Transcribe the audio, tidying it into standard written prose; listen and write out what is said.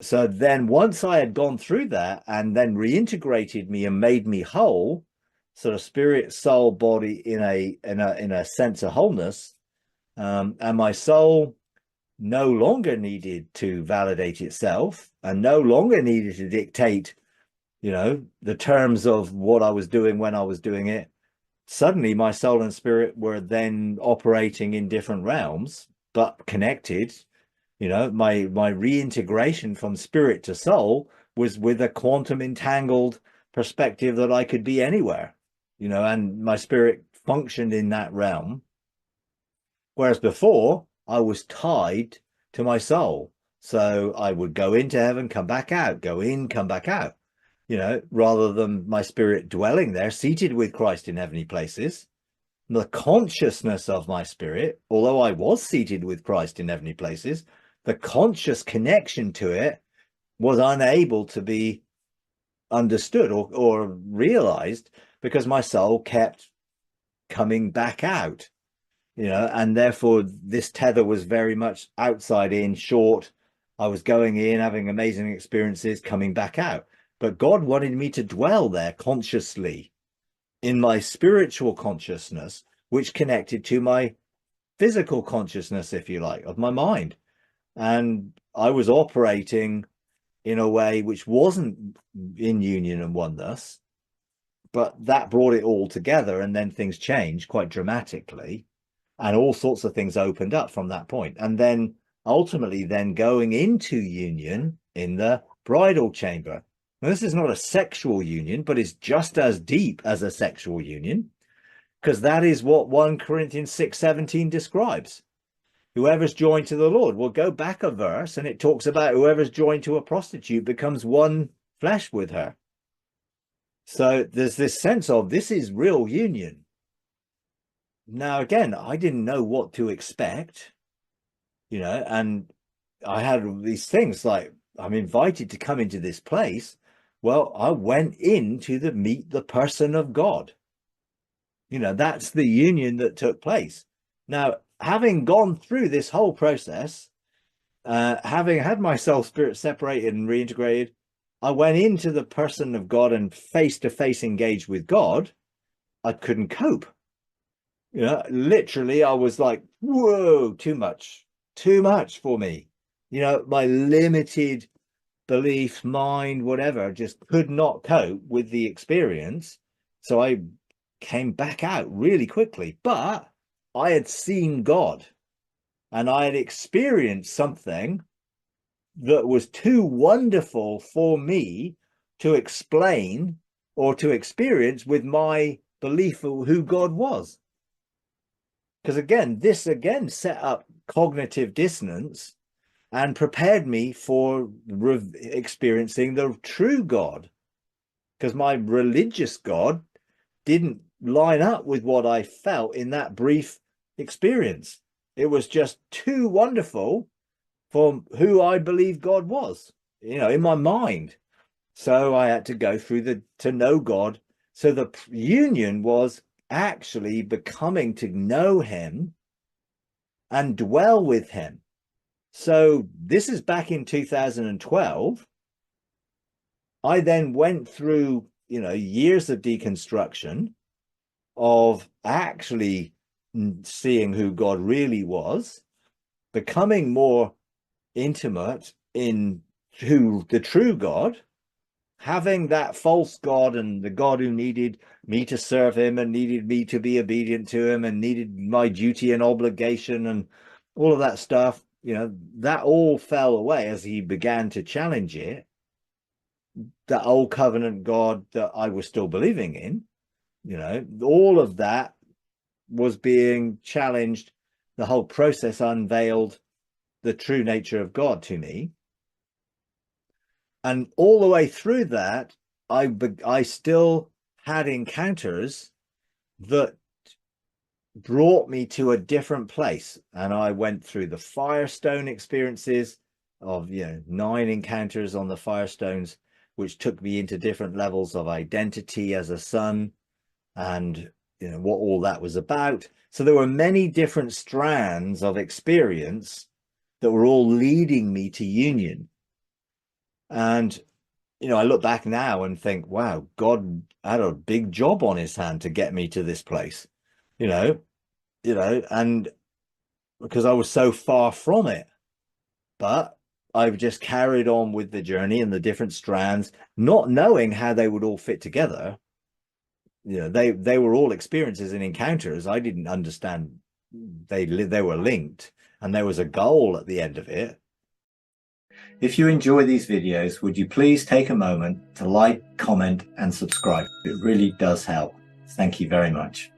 So then once I had gone through that and then reintegrated me and made me whole, sort of spirit, soul, body in a sense of wholeness, and my soul no longer needed to validate itself and no longer needed to dictate, the terms of what I was doing when I was doing it. Suddenly my soul and spirit were then operating in different realms, but connected. My reintegration from spirit to soul was with a quantum entangled perspective that I could be anywhere, and my spirit functioned in that realm. Whereas before I was tied to my soul. So I would go into heaven, come back out, go in, come back out, rather than my spirit dwelling there, seated with Christ in heavenly places. The consciousness of my spirit, although I was seated with Christ in heavenly places, the conscious connection to it was unable to be understood or realized because my soul kept coming back out, and therefore this tether was very much outside in, short. I was going in, having amazing experiences, coming back out. But God wanted me to dwell there consciously in my spiritual consciousness, which connected to my physical consciousness, if you like, of my mind. And I was operating in a way which wasn't in union and oneness, but that brought it all together. And then things changed quite dramatically, and all sorts of things opened up from that point. And then ultimately then going into union in the bridal chamber. Now, this is not a sexual union, but it's just as deep as a sexual union, because that is what 1 Corinthians 6:17 describes. Whoever's joined to the Lord. We'll go back a verse and it talks about whoever's joined to a prostitute becomes one flesh with her. So there's this sense of this is real union. Now, again, I didn't know what to expect, and I had these things like, I'm invited to come into this place. Well, I went in to meet the person of God. That's the union that took place. Now, having gone through this whole process, having had my soul spirit separated and reintegrated, I went into the person of God and face-to-face engaged with God. I couldn't cope. Literally, I was like, whoa, too much for me. My limited belief, mind, whatever, just could not cope with the experience. So I came back out really quickly. But I had seen God and I had experienced something that was too wonderful for me to explain or to experience with my belief of who God was. Because again, this again set up cognitive dissonance and prepared me for experiencing the true God. Because my religious God didn't line up with what I felt in that brief experience. It was just too wonderful for who I believed God was, in my mind. So I had to go through to know God. So the union was actually becoming to know him and dwell with him. So this is back in 2012. I then went through, years of deconstruction of actually seeing who God really was, becoming more intimate in who the true God, having that false God and the God who needed me to serve him and needed me to be obedient to him and needed my duty and obligation and all of that stuff, that all fell away as he began to challenge it. The old covenant God that I was still believing in, all of that was being challenged. The whole process unveiled the true nature of God to me. And all the way through that, I still had encounters that brought me to a different place. And I went through the Firestone experiences of, 9 encounters on the Firestones, which took me into different levels of identity as a son and, what all that was about. So there were many different strands of experience that were all leading me to union. And, I look back now and think, wow, God had a big job on his hand to get me to this place, you know, and because I was so far from it. But I've just carried on with the journey and the different strands, not knowing how they would all fit together. They were all experiences and encounters. I didn't understand they were linked, and there was a goal at the end of it. If you enjoy these videos, would you please take a moment to like, comment, and subscribe? It really does help. Thank you very much.